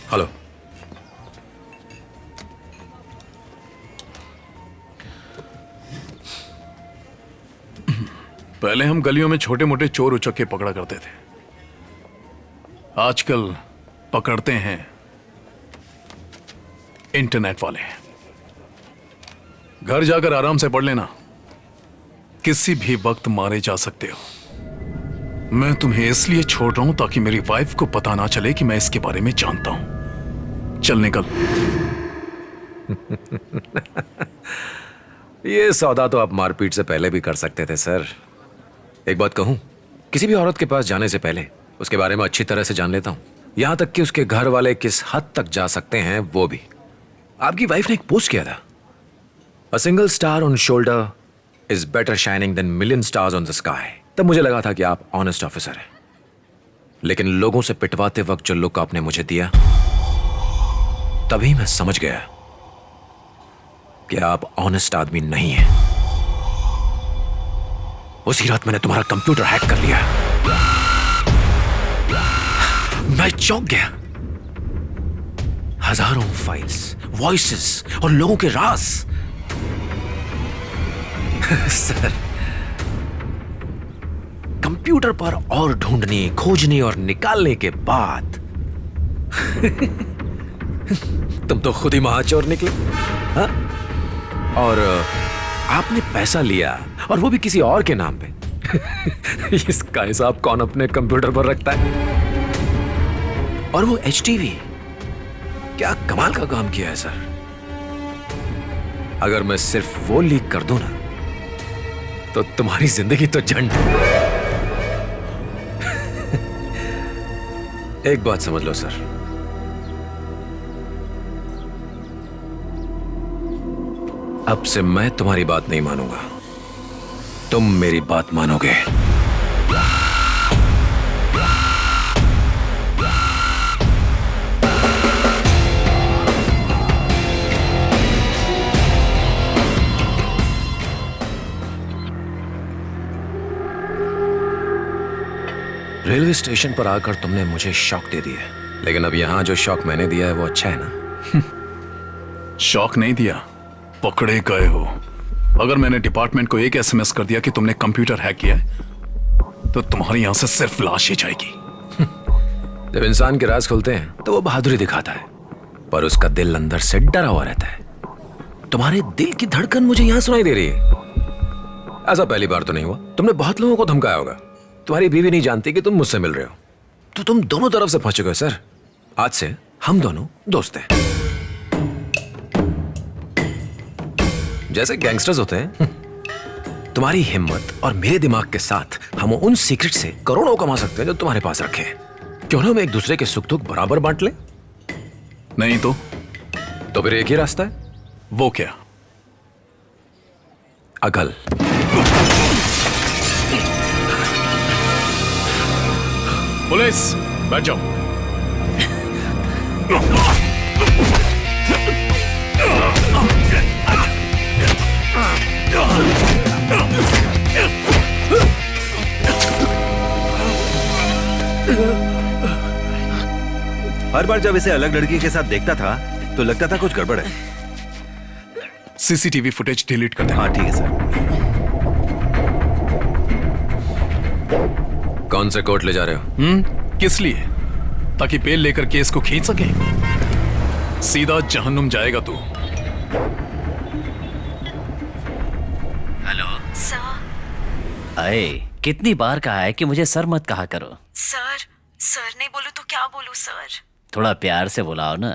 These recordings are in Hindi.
हेलो। पहले हम गलियों में छोटे मोटे चोर उचक्के पकड़ा करते थे, आजकल पकड़ते हैं इंटरनेट वाले। घर जाकर आराम से पढ़ लेना, किसी भी वक्त मारे जा सकते हो। मैं तुम्हें इसलिए छोड़ रहा हूं ताकि मेरी वाइफ को पता ना चले कि मैं इसके बारे में जानता हूं। चल निकल। ये सौदा तो आप मारपीट से पहले भी कर सकते थे सर। एक बात कहूं, किसी भी औरत के पास जाने से पहले उसके बारे में अच्छी तरह से जान लेता हूं, यहां तक कि उसके घर वाले किस हद तक जा सकते हैं वो भी। आपकी वाइफ ने एक पोस्ट किया था, a single star on shoulder is better shining than million stars on the sky. तब मुझे लगा था कि आप ऑनेस्ट ऑफिसर हैं, लेकिन लोगों से पिटवाते वक्त जो लुक आपने मुझे दिया, तभी मैं समझ गया कि आप ऑनेस्ट आदमी नहीं हैं। उसी रात मैंने तुम्हारा कंप्यूटर हैक कर लिया। मैं चौंक गया। हजारों फाइल्स, वॉइसेस और लोगों के राज। सर, कंप्यूटर पर और ढूंढने, खोजने और निकालने के बाद तुम तो खुद ही महाचोर निकले। हाँ? और आपने पैसा लिया, और वो भी किसी और के नाम पे। इसका हिसाब कौन अपने कंप्यूटर पर रखता है? और वो HTV, क्या कमाल का काम किया है सर। अगर मैं सिर्फ वो लीक कर दूं ना, तो तुम्हारी जिंदगी तो झंड। एक बात समझ लो सर, अब से मैं तुम्हारी बात नहीं मानूंगा, तुम मेरी बात मानोगे। रेलवे स्टेशन पर आकर तुमने मुझे शॉक दे दिया, लेकिन अब यहां जो शॉक मैंने दिया है वो अच्छा है ना? शॉक नहीं दिया, पकड़े गए हो। अगर मैंने डिपार्टमेंट को एक SMS कर दिया कि तुमने कंप्यूटर हैक किया है, तो तुम्हारी यहां से सिर्फ लाश ही जाएगी। जब इंसान के राज खुलते हैं तो वो बहादुरी दिखाता है, पर उसका दिल अंदर से डरा हुआ रहता है। तुम्हारे दिल की धड़कन मुझे यहां सुनाई दे रही है। ऐसा पहली बार तो नहीं हुआ, तुमने बहुत लोगों को धमकाया होगा। तुम्हारी बीवी नहीं जानती कि तुम मुझसे मिल रहे हो, तो तुम दोनों तरफ से फंस चुके हो सर। आज से हम दोनों दोस्त हैं, जैसे गैंगस्टर्स होते हैं। तुम्हारी हिम्मत और मेरे दिमाग के साथ हम उन सीक्रेट से करोड़ों कमा सकते हैं जो तुम्हारे पास रखे हैं। क्यों ना हम एक दूसरे के सुख दुख बराबर बांट लें? नहीं तो फिर एक ही रास्ता है। वो क्या? अगल। पुलिस, बैठ जाओ। हर बार जब इसे अलग लड़की के साथ देखता था तो लगता था कुछ गड़बड़ है। CCTV फुटेज डिलीट कर दे। हाँ ठीक है सर। कौन से कोर्ट ले जा रहे हो? किस लिए? ताकि बेल लेकर केस को खींच सके। सीधा जहन्नुम जाएगा तू। Hello sir. अरे, कितनी बार कहा है कि मुझे सर मत कहा करो। सर नहीं बोलूं तो क्या बोलूं सर? थोड़ा प्यार से बुलाओ ना,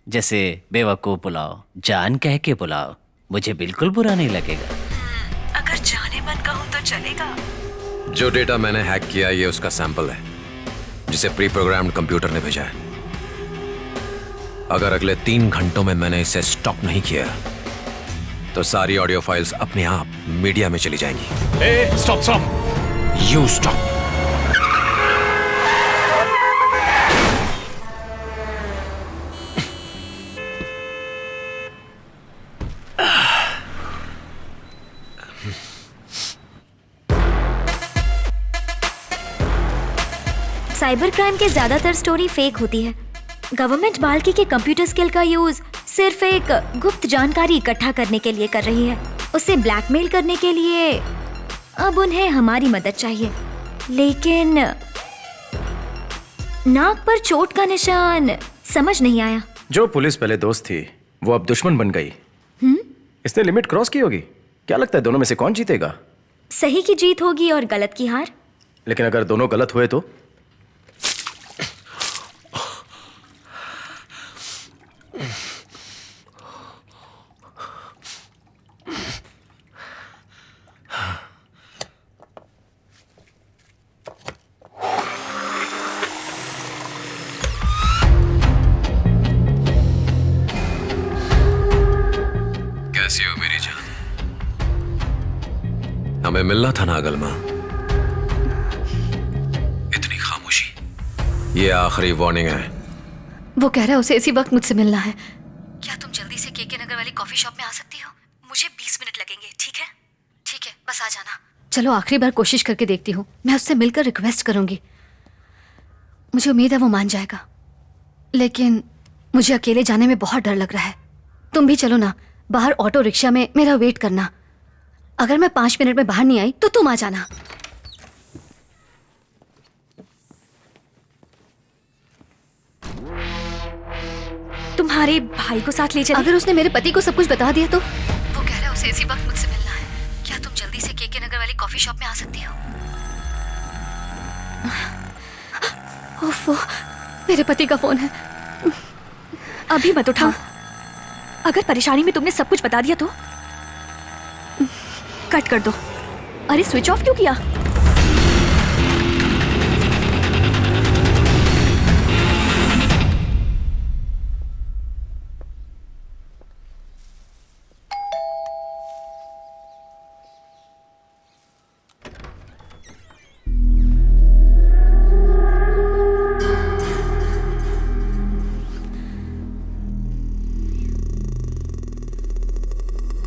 जैसे बेवकूफ बुलाओ, जान कह के बुलाओ, मुझे बिल्कुल बुरा नहीं लगेगा। अगर जाने मन कहूं तो चलेगा? जो डेटा मैंने हैक किया ये उसका सैंपल है, जिसे प्री प्रोग्राम्ड कंप्यूटर ने भेजा है। अगर अगले 3 घंटों में मैंने इसे स्टॉप नहीं किया तो सारी ऑडियो फाइल्स अपने आप मीडिया में चली जाएंगी। Stop. You stop. Cyber crime के ज्यादातर स्टोरी फेक होती है। गवर्नमेंट बाल्की के कंप्यूटर स्किल का यूज सिर्फ एक गुप्त जानकारी इकट्ठा करने के लिए कर रही है। उसे ब्लैकमेल करने के लिए अब उन्हें हमारी मदद चाहिए। लेकिन नाक पर चोट का निशान समझ नहीं आया। जो पुलिस पहले दोस्त थी वो अब दुश्मन बन गई। इसने लिमिट क्रॉस की होगी। क्या लगता है दोनों में से कौन जीतेगा? सही की जीत होगी और गलत की हार। लेकिन अगर दोनों गलत हुए तो? कैसी हो मेरी जान? हमें मिलना था ना अगलमा। इतनी खामोशी। ये आखिरी वार्निंग है। वो कह रहा है उसे इसी वक्त मुझसे मिलना है। क्या तुम जल्दी से केके नगर वाली कॉफी शॉप में आ सकती हो? मुझे 20 मिनट लगेंगे, ठीक है? ठीक है, बस आ जाना। चलो आखिरी बार कोशिश करके देखती हूँ। मैं उससे मिलकर रिक्वेस्ट करूंगी। मुझे उम्मीद है वो मान जाएगा, लेकिन मुझे अकेले जाने में बहुत डर लग रहा है। तुम भी चलो ना, बाहर ऑटो रिक्शा में मेरा वेट करना। अगर मैं 5 मिनट में बाहर नहीं आई तो तुम आ जाना। तुम्हारे भाई को साथ ले चले। अगर उसने मेरे पति को सब कुछ बता दिया तो? वो कह रहा है उसे इसी वक्त मुझसे मिलना है। क्या तुम जल्दी से केके नगर वाली कॉफी शॉप में आ सकती हो? ओफो, मेरे पति का फोन है। अभी मत उठाओ। अगर परेशानी में तुमने सब कुछ बता दिया तो कट कर दो। अरे स्विच ऑफ क्यों किया?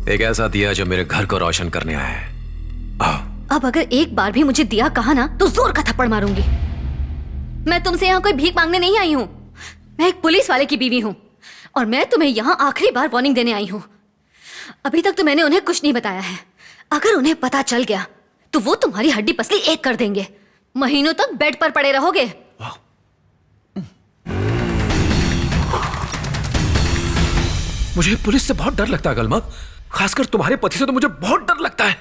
एक ऐसा दिया जो मेरे घर को रोशन करने आया है। अब अगर एक बार भी मुझे दिया कहा ना तो जोर का थप्पड़ मारूंगी। मैं तुमसे यहाँ कोई भीख मांगने नहीं आई हूँ। मैं एक पुलिस वाले की बीवी हूँ और मैं तुम्हें यहाँ आखिरी बार वार्निंग देने आई हूँ। अभी तक तो मैंने उन्हें कुछ नहीं बताया है। अगर उन्हें पता चल गया तो वो तुम्हारी हड्डी पसली एक कर देंगे। महीनों तक बेड पर पड़े रहोगे। मुझे पुलिस से बहुत डर लगता है गलमा। खासकर तुम्हारे पति से तो मुझे बहुत डर लगता है।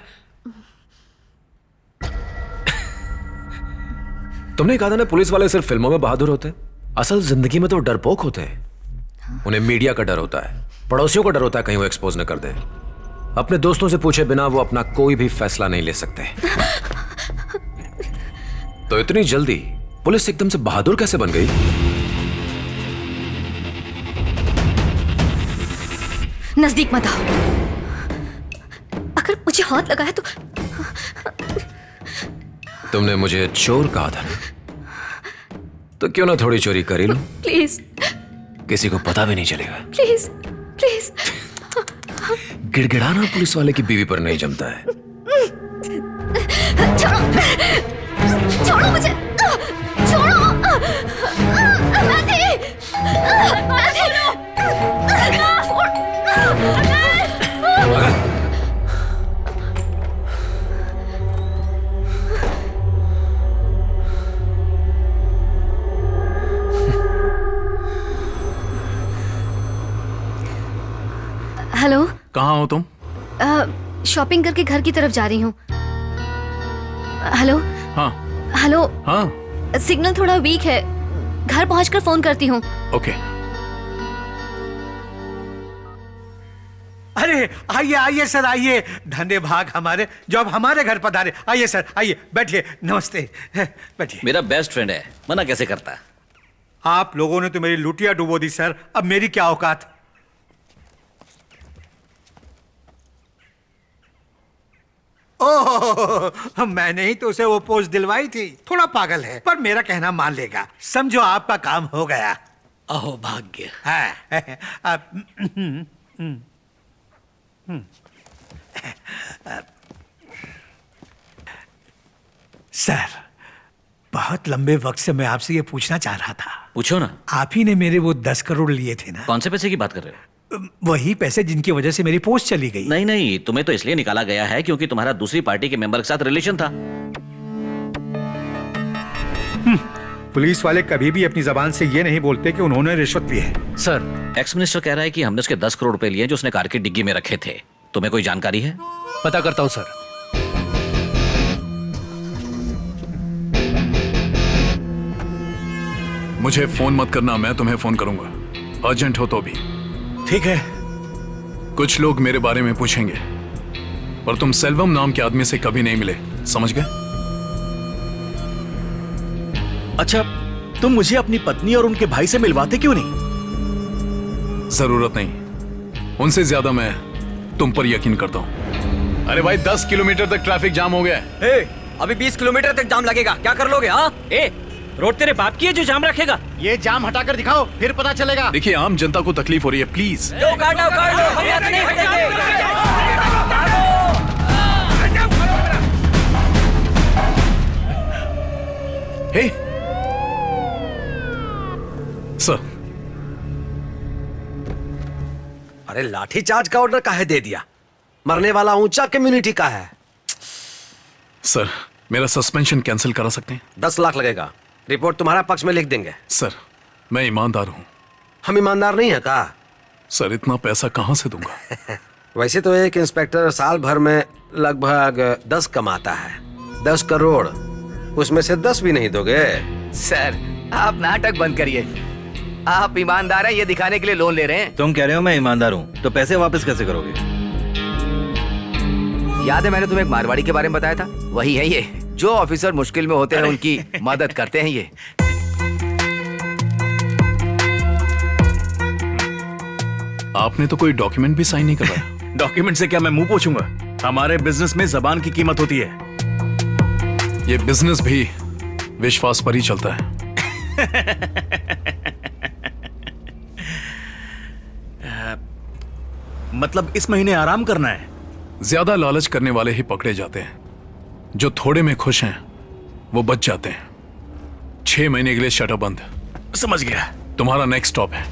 तुमने कहा था ना पुलिस वाले सिर्फ फिल्मों में बहादुर होते हैं। असल जिंदगी में तो डरपोक होते हैं। उन्हें मीडिया का डर होता है, पड़ोसियों का डर होता है कहीं वो एक्सपोज न कर दे। अपने दोस्तों से पूछे बिना वो अपना कोई भी फैसला नहीं ले सकते। तो इतनी जल्दी पुलिस एकदम से बहादुर कैसे बन गई? नजदीक मत आओ। अगर मुझे हाथ लगाया तो? तुमने मुझे चोर कहा था ना, तो क्यों ना थोड़ी चोरी कर ही लो। प्लीज किसी को पता भी नहीं चलेगा। Please please. गिड़गिड़ाना पुलिस वाले की बीवी पर नहीं जमता है। छोड़ो, छोड़ो मुझे, छोड़ो। हेलो, कहाँ हो तुम? शॉपिंग करके घर की तरफ जा रही हूँ। हेलो हाँ हेलो, हाँ सिग्नल थोड़ा वीक है। घर पहुंचकर फोन करती हूँ। ओके। अरे आइए आइए सर, आइए। धन्य भाग हमारे जो अब हमारे घर पधारे। आइए सर, आइए, बैठिए। नमस्ते, बैठिए। मेरा बेस्ट फ्रेंड है, मना कैसे करता? आप लोगों ने तो मेरी लुटिया डुबो दी सर, अब मेरी क्या औकात। ओह, मैंने ही तो उसे वो पोस्ट दिलवाई थी। थोड़ा पागल है पर मेरा कहना मान लेगा। समझो आपका काम हो गया। अहो भाग्य। सर, बहुत लंबे वक्त से मैं आपसे ये पूछना चाह रहा था। पूछो ना। आप ही ने मेरे वो 10 करोड़ लिए थे ना? कौन से पैसे की बात कर रहे हो? वही पैसे जिनकी वजह से मेरी पोस्ट चली गई। नहीं नहीं, तुम्हें तो इसलिए निकाला गया है क्योंकि तुम्हारा दूसरी पार्टी के मेंबर के साथ रिलेशन था। पुलिस वाले कभी भी अपनी जबान से ये नहीं बोलते कि उन्होंने रिश्वत ली है। सर, एक्स मिनिस्टर कह रहा है कि हमने उसके 10 करोड़ रुपए लिए जो उसने कार की डिग्गी में रखे थे। तुम्हें कोई जानकारी है? पता करता हूँ सर। मुझे फोन मत करना, मैं तुम्हें फोन करूंगा, अर्जेंट हो तो भी। ठीक है। कुछ लोग मेरे बारे में पूछेंगे, पर तुम सेल्वम नाम के आदमी से कभी नहीं मिले, समझ गए? अच्छा, तुम मुझे अपनी पत्नी और उनके भाई से मिलवाते क्यों नहीं? जरूरत नहीं, उनसे ज्यादा मैं तुम पर यकीन करता हूं। अरे भाई, 10 किलोमीटर तक ट्रैफिक जाम हो गया है। अभी 20 किलोमीटर तक जाम लगेगा, क्या कर लोगे? हाँ, रोड तेरे बाप की है जो जाम रखेगा? ये जाम हटाकर दिखाओ, फिर पता चलेगा। देखिए, आम जनता को तकलीफ हो रही है, प्लीज। हे सर, अरे लाठीचार्ज का ऑर्डर काहे दे दिया? मरने वाला ऊंचा कम्युनिटी का है। सर, मेरा सस्पेंशन कैंसिल करा सकते हैं? 10 लाख लगेगा, रिपोर्ट तुम्हारा पक्ष में लिख देंगे। सर, मैं ईमानदार हूं। हम ईमानदार नहीं है का? सर, इतना पैसा कहां से दूंगा? वैसे तो एक इंस्पेक्टर साल भर में लगभग 10 कमाता है। 10 करोड़, उसमें से 10 भी नहीं दोगे? सर, आप नाटक बंद करिए। आप ईमानदार हैं ये दिखाने के लिए लोन ले रहे हैं। तुम कह रहे हो मैं ईमानदार हूँ, तो पैसे वापस कैसे करोगे? याद है मैंने तुम्हें एक मारवाड़ी के बारे में बताया था? वही है ये, जो ऑफिसर मुश्किल में होते हैं उनकी मदद करते हैं ये। आपने तो कोई डॉक्यूमेंट भी साइन नहीं करवाया। डॉक्यूमेंट से क्या मैं मुंह पोछूंगा? हमारे बिजनेस में जबान की कीमत होती है। ये बिजनेस भी विश्वास पर ही चलता है। मतलब इस महीने आराम करना है? ज्यादा लालच करने वाले ही पकड़े जाते हैं, जो थोड़े में खुश हैं वो बच जाते हैं। 6 महीने के लिए शटर बंद। समझ गया। तुम्हारा नेक्स्ट स्टॉप है